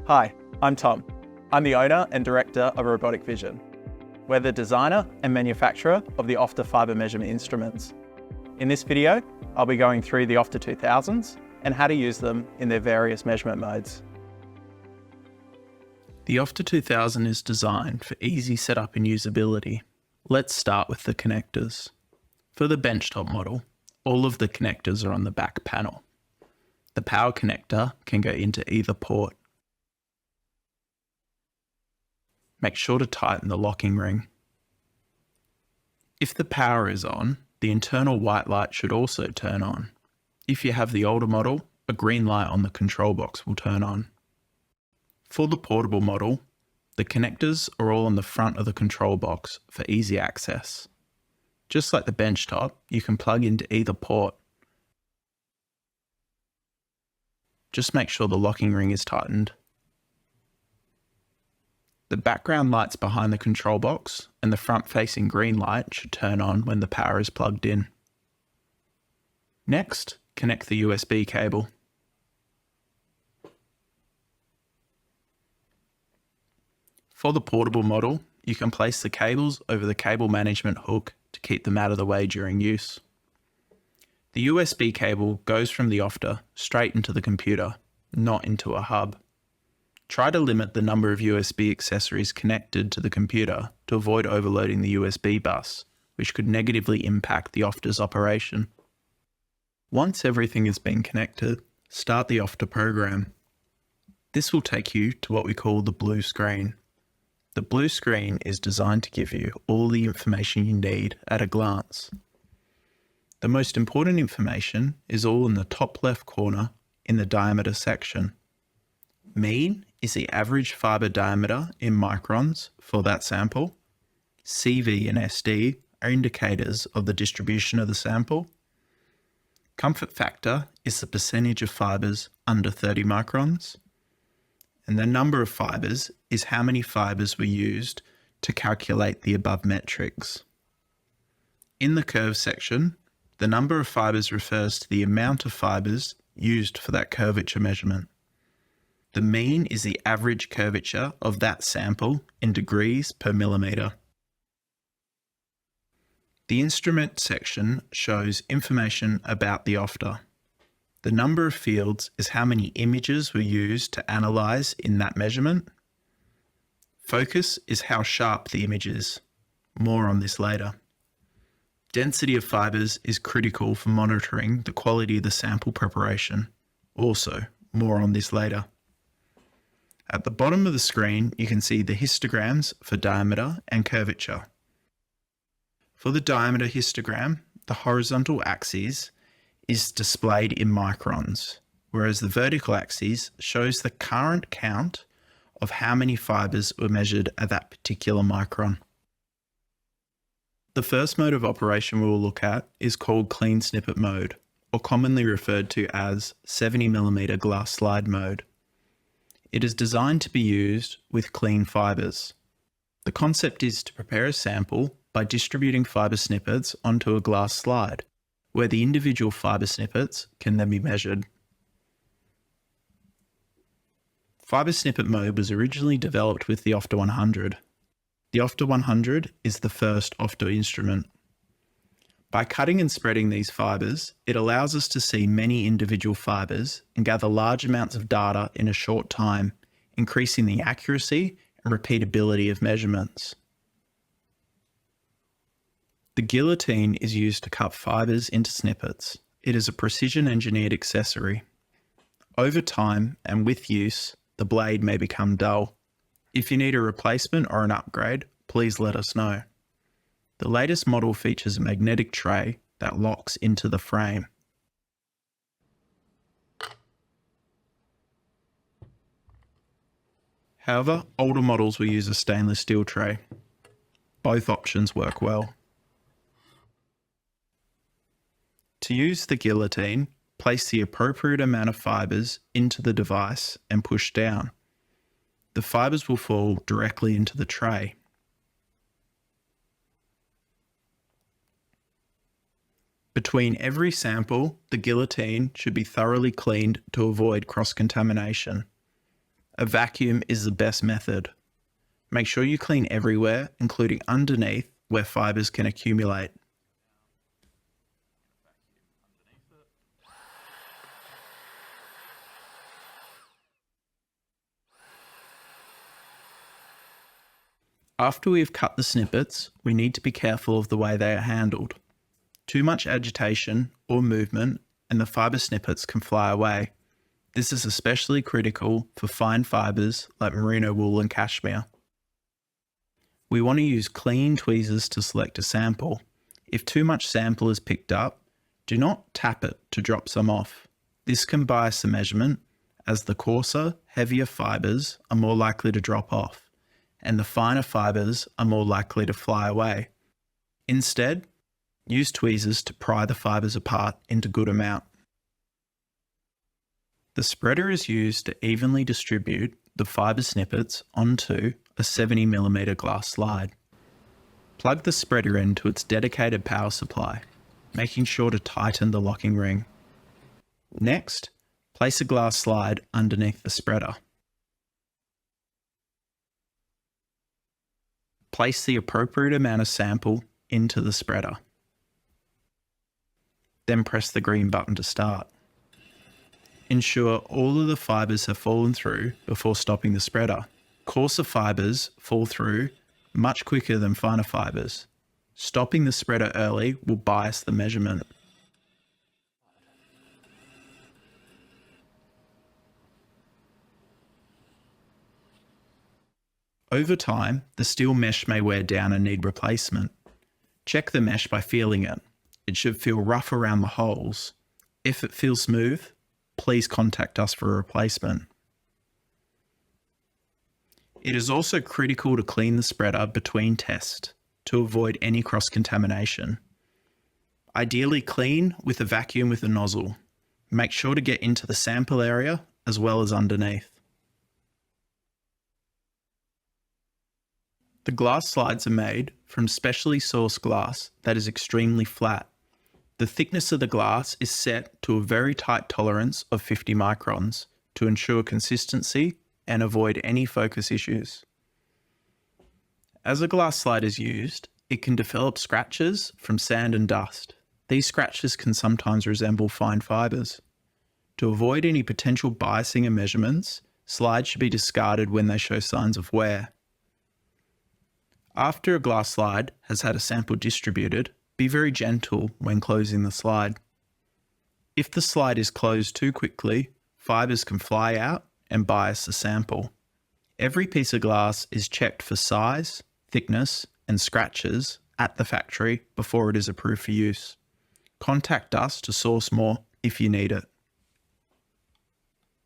Hi, I'm Tom. I'm the owner and director of Robotic Vision. We're the designer and manufacturer of the OFDA fibre measurement instruments. In this video, I'll be going through the OFDA 2000s and how to use them in their various measurement modes. The OFDA 2000 is designed for easy setup and usability. Let's start with the connectors. For the benchtop model, all of the connectors are on the back panel. The power connector can go into either port. Make sure to tighten the locking ring. If the power is on, the internal white light should also turn on. If you have the older model, a green light on the control box will turn on. For the portable model, the connectors are all on the front of the control box for easy access. Just like the benchtop, you can plug into either port. Just make sure the locking ring is tightened. The background lights behind the control box and the front-facing green light should turn on when the power is plugged in. Next, connect the USB cable. For the portable model, you can place the cables over the cable management hook to keep them out of the way during use. The USB cable goes from the OFDA straight into the computer, not into a hub. Try to limit the number of USB accessories connected to the computer to avoid overloading the USB bus, which could negatively impact the OFDA's operation. Once everything has been connected, start the OFDA program. This will take you to what we call the blue screen. The blue screen is designed to give you all the information you need at a glance. The most important information is all in the top left corner in the diameter section. Mean is the average fibre diameter in microns for that sample. CV and SD are indicators of the distribution of the sample. Comfort factor is the percentage of fibres under 30 microns. And the number of fibres is how many fibres were used to calculate the above metrics. In the curve section, the number of fibres refers to the amount of fibres used for that curvature measurement. The mean is the average curvature of that sample in degrees per millimetre. The instrument section shows information about the OFDA. The number of fields is how many images were used to analyse in that measurement. Focus is how sharp the image is. More on this later. Density of fibres is critical for monitoring the quality of the sample preparation. Also, more on this later. At the bottom of the screen, you can see the histograms for diameter and curvature. For the diameter histogram, the horizontal axis is displayed in microns, whereas the vertical axis shows the current count of how many fibres were measured at that particular micron. The first mode of operation we will look at is called clean snippet mode, or commonly referred to as 70mm glass slide mode. It is designed to be used with clean fibres. The concept is to prepare a sample by distributing fibre snippets onto a glass slide, where the individual fibre snippets can then be measured. Fibre snippet mode was originally developed with the OFDA 100. The OFDA 100 is the first OFDA instrument. By cutting and spreading these fibres, it allows us to see many individual fibres and gather large amounts of data in a short time, increasing the accuracy and repeatability of measurements. The guillotine is used to cut fibres into snippets. It is a precision-engineered accessory. Over time and with use, the blade may become dull. If you need a replacement or an upgrade, please let us know. The latest model features a magnetic tray that locks into the frame. However, older models will use a stainless steel tray. Both options work well. To use the guillotine, place the appropriate amount of fibres into the device and push down. The fibres will fall directly into the tray. Between every sample, the guillotine should be thoroughly cleaned to avoid cross-contamination. A vacuum is the best method. Make sure you clean everywhere, including underneath where fibres can accumulate. After we've cut the snippets, we need to be careful of the way they are handled. Too much agitation or movement and the fibre snippets can fly away. This is especially critical for fine fibres like merino wool and cashmere. We want to use clean tweezers to select a sample. If too much sample is picked up, do not tap it to drop some off. This can bias the measurement, as the coarser, heavier fibres are more likely to drop off, and the finer fibres are more likely to fly away. Instead, use tweezers to pry the fibres apart into good amount. The spreader is used to evenly distribute the fibre snippets onto a 70mm glass slide. Plug the spreader into its dedicated power supply, making sure to tighten the locking ring. Next, place a glass slide underneath the spreader. Place the appropriate amount of sample into the spreader. Then press the green button to start. Ensure all of the fibres have fallen through before stopping the spreader. Coarser fibres fall through much quicker than finer fibres. Stopping the spreader early will bias the measurement. Over time, the steel mesh may wear down and need replacement. Check the mesh by feeling it. It should feel rough around the holes. If it feels smooth, please contact us for a replacement. It is also critical to clean the spreader between tests to avoid any cross-contamination. Ideally clean with a vacuum with a nozzle. Make sure to get into the sample area as well as underneath. The glass slides are made from specially sourced glass that is extremely flat. The thickness of the glass is set to a very tight tolerance of 50 microns to ensure consistency and avoid any focus issues. As a glass slide is used, it can develop scratches from sand and dust. These scratches can sometimes resemble fine fibres. To avoid any potential biasing of measurements, slides should be discarded when they show signs of wear. After a glass slide has had a sample distributed, be very gentle when closing the slide. If the slide is closed too quickly, fibres can fly out and bias the sample. Every piece of glass is checked for size, thickness, and scratches at the factory before it is approved for use. Contact us to source more if you need it.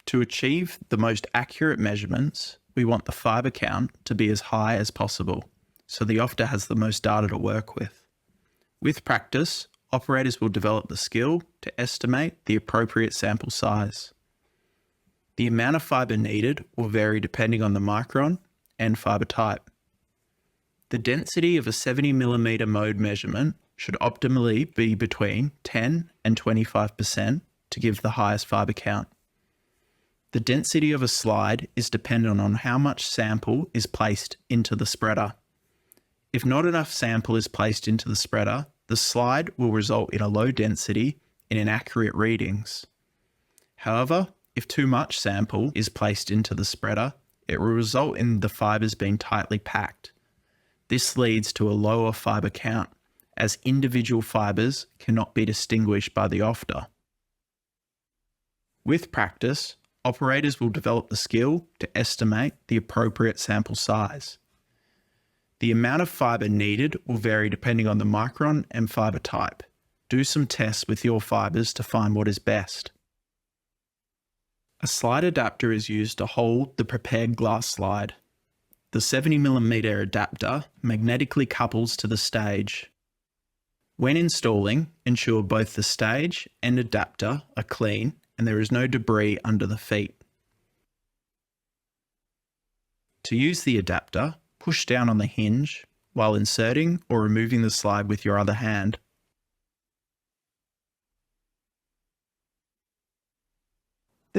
To achieve the most accurate measurements, we want the fibre count to be as high as possible, so the OFDA has the most data to work with. With practice, operators will develop the skill to estimate the appropriate sample size. The amount of fibre needed will vary depending on the micron and fibre type. The density of a 70mm mode measurement should optimally be between 10 and 25% to give the highest fibre count. The density of a slide is dependent on how much sample is placed into the spreader. If not enough sample is placed into the spreader, the slide will result in a low density and inaccurate readings. However, if too much sample is placed into the spreader, it will result in the fibres being tightly packed. This leads to a lower fibre count, as individual fibres cannot be distinguished by the OFDA. With practice, operators will develop the skill to estimate the appropriate sample size. The amount of fibre needed will vary depending on the micron and fibre type. Do some tests with your fibres to find what is best. A slide adapter is used to hold the prepared glass slide. The 70mm adapter magnetically couples to the stage. When installing, ensure both the stage and adapter are clean and there is no debris under the feet. To use the adapter, push down on the hinge while inserting or removing the slide with your other hand.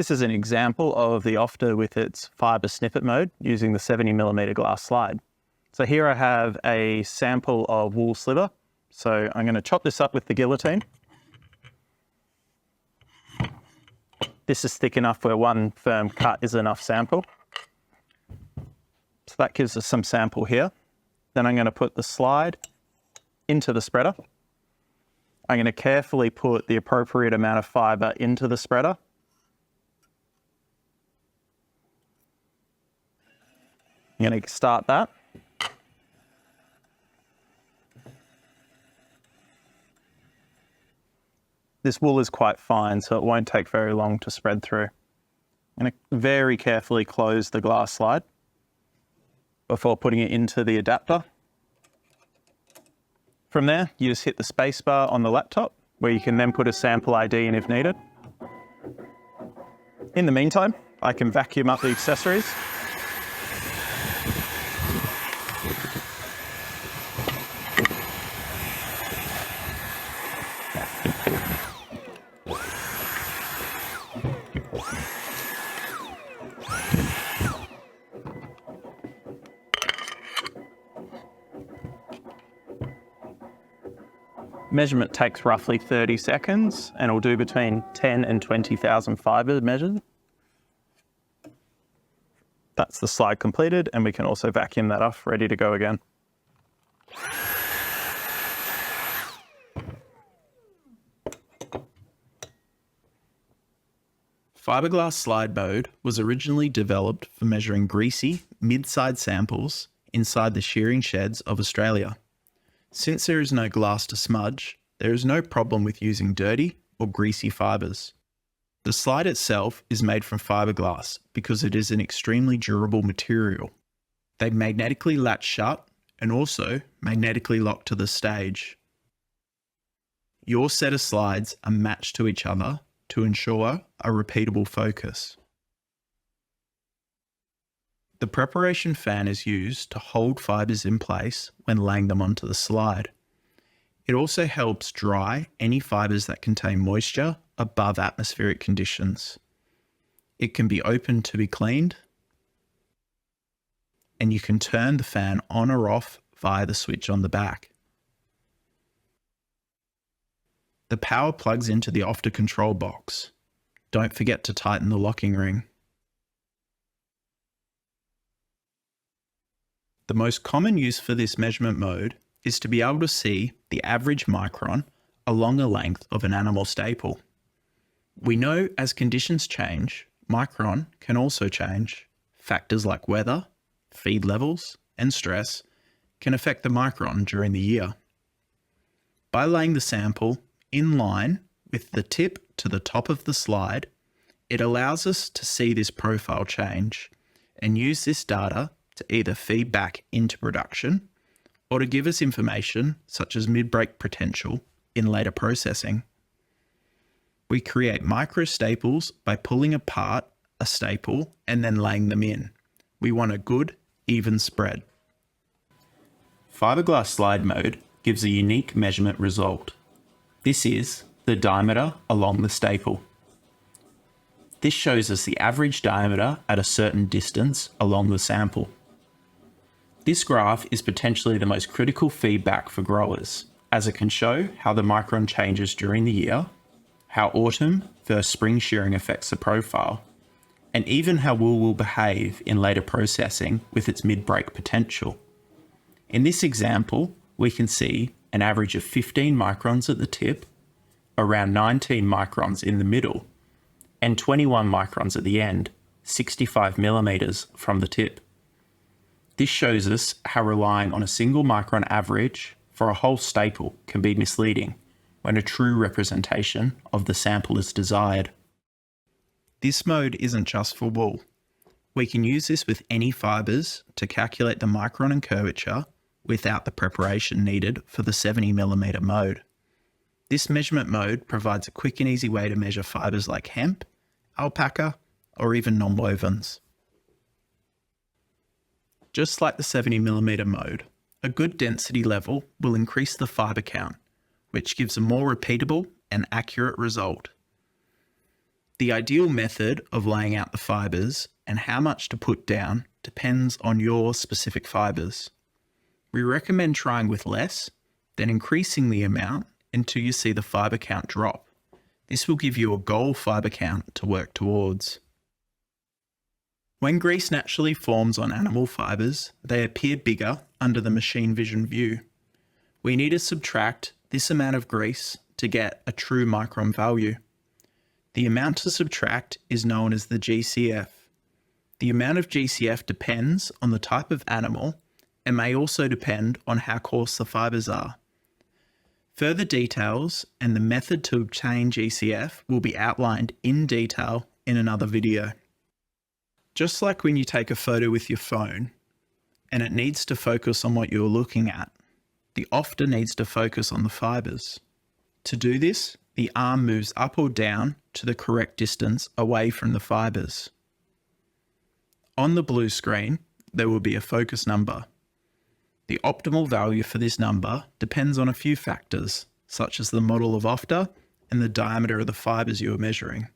This is an example of the OFDA with its fibre snippet mode using the 70mm glass slide. So here I have a sample of wool sliver. So I'm going to chop this up with the guillotine. This is thick enough where one firm cut is enough sample. So that gives us some sample here. Then I'm going to put the slide into the spreader. I'm going to carefully put the appropriate amount of fibre into the spreader. I'm going to start that. This wool is quite fine, so it won't take very long to spread through. I'm going to very carefully close the glass slide before putting it into the adapter. From there, you just hit the spacebar on the laptop, where you can then put a sample ID in if needed. In the meantime, I can vacuum up the accessories. Measurement takes roughly 30 seconds and will do between 10 and 20,000 fibres measured. That's the slide completed, and we can also vacuum that off, ready to go again. Fiberglass slide mode was originally developed for measuring greasy, mid-side samples inside the shearing sheds of Australia. Since there is no glass to smudge, there is no problem with using dirty or greasy fibres. The slide itself is made from fiberglass because it is an extremely durable material. They magnetically latch shut and also magnetically lock to the stage. Your set of slides are matched to each other to ensure a repeatable focus. The preparation fan is used to hold fibres in place when laying them onto the slide. It also helps dry any fibres that contain moisture above atmospheric conditions. It can be opened to be cleaned, and you can turn the fan on or off via the switch on the back. The power plugs into the OFDA control box. Don't forget to tighten the locking ring. The most common use for this measurement mode is to be able to see the average micron along a length of an animal staple. We know as conditions change, micron can also change. Factors like weather, feed levels, and stress can affect the micron during the year. By laying the sample in line with the tip to the top of the slide, it allows us to see this profile change and use this data to either feed back into production or to give us information such as mid-break potential in later processing. We create micro staples by pulling apart a staple and then laying them in. We want a good, even spread. Fiberglass slide mode gives a unique measurement result. This is the diameter along the staple. This shows us the average diameter at a certain distance along the sample. This graph is potentially the most critical feedback for growers, as it can show how the micron changes during the year, how autumn versus spring shearing affects the profile, and even how wool will behave in later processing with its mid-break potential. In this example, we can see an average of 15 microns at the tip, around 19 microns in the middle, and 21 microns at the end, 65 millimeters from the tip. This shows us how relying on a single micron average for a whole staple can be misleading when a true representation of the sample is desired. This mode isn't just for wool. We can use this with any fibres to calculate the micron and curvature without the preparation needed for the 70mm mode. This measurement mode provides a quick and easy way to measure fibres like hemp, alpaca, or even non-wovens. Just like the 70mm mode, a good density level will increase the fibre count, which gives a more repeatable and accurate result. The ideal method of laying out the fibres and how much to put down depends on your specific fibres. We recommend trying with less, then increasing the amount until you see the fibre count drop. This will give you a goal fibre count to work towards. When grease naturally forms on animal fibres, they appear bigger under the machine vision view. We need to subtract this amount of grease to get a true micron value. The amount to subtract is known as the GCF. The amount of GCF depends on the type of animal and may also depend on how coarse the fibres are. Further details and the method to obtain GCF will be outlined in detail in another video. Just like when you take a photo with your phone and it needs to focus on what you're looking at, the OFDA needs to focus on the fibres. To do this, the arm moves up or down to the correct distance away from the fibres. On the blue screen, there will be a focus number. The optimal value for this number depends on a few factors, such as the model of OFDA and the diameter of the fibres you are measuring.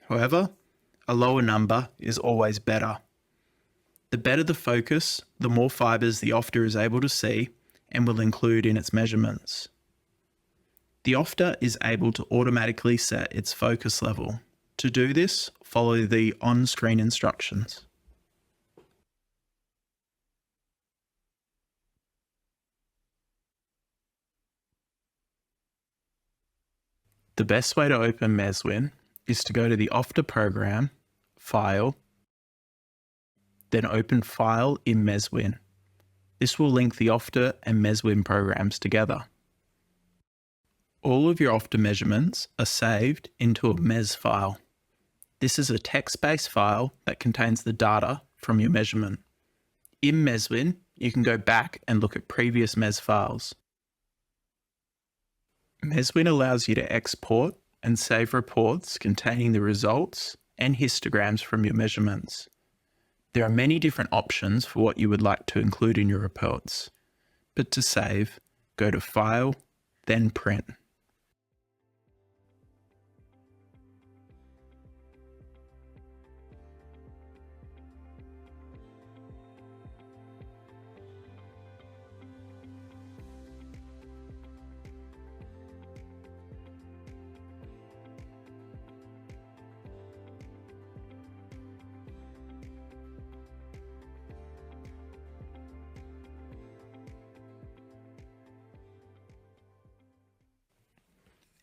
However, a lower number is always better. The better the focus, the more fibres the OFDA is able to see and will include in its measurements. The OFDA is able to automatically set its focus level. To do this, follow the on-screen instructions. The best way to open Meswin is to go to the OFDA program, File, then open File in Meswin. This will link the OFDA and Meswin programs together. All of your OFDA measurements are saved into a MES file. This is a text-based file that contains the data from your measurement. In Meswin, you can go back and look at previous MES files. Meswin allows you to export and save reports containing the results and histograms from your measurements. There are many different options for what you would like to include in your reports, but to save, go to File, then Print.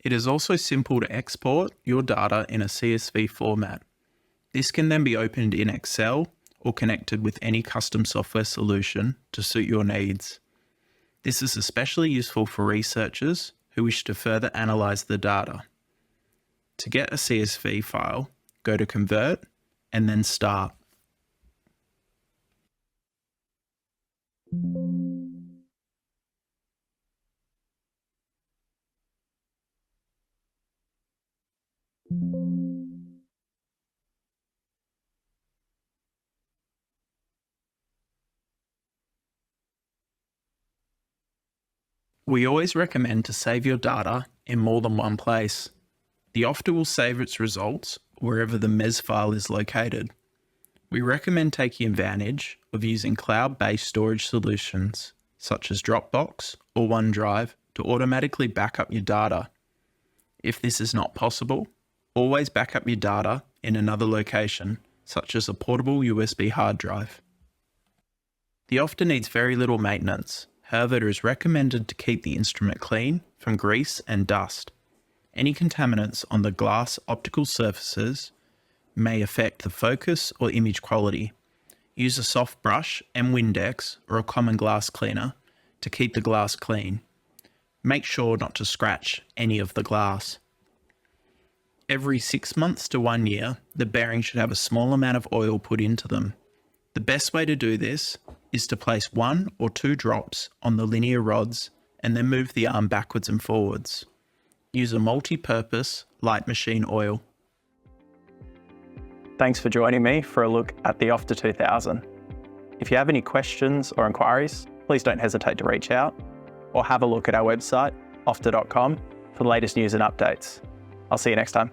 It is also simple to export your data in a CSV format. This can then be opened in Excel or connected with any custom software solution to suit your needs. This is especially useful for researchers who wish to further analyze the data. To get a CSV file, go to Convert and then Start. We always recommend to save your data in more than one place. The OFDA will save its results wherever the MES file is located. We recommend taking advantage of using cloud-based storage solutions such as Dropbox or OneDrive to automatically back up your data. If this is not possible, always back up your data in another location, such as a portable USB hard drive. The OFDA needs very little maintenance. However, it is recommended to keep the instrument clean from grease and dust. Any contaminants on the glass optical surfaces may affect the focus or image quality. Use a soft brush and Windex or a common glass cleaner to keep the glass clean. Make sure not to scratch any of the glass. Every 6 months to 1 year, the bearings should have a small amount of oil put into them. The best way to do this is to place 1 or 2 drops on the linear rods and then move the arm backwards and forwards. Use a multi-purpose light machine oil. Thanks for joining me for a look at the OFDA 2000. If you have any questions or inquiries, please don't hesitate to reach out or have a look at our website, ofda.com, for the latest news and updates. I'll see you next time.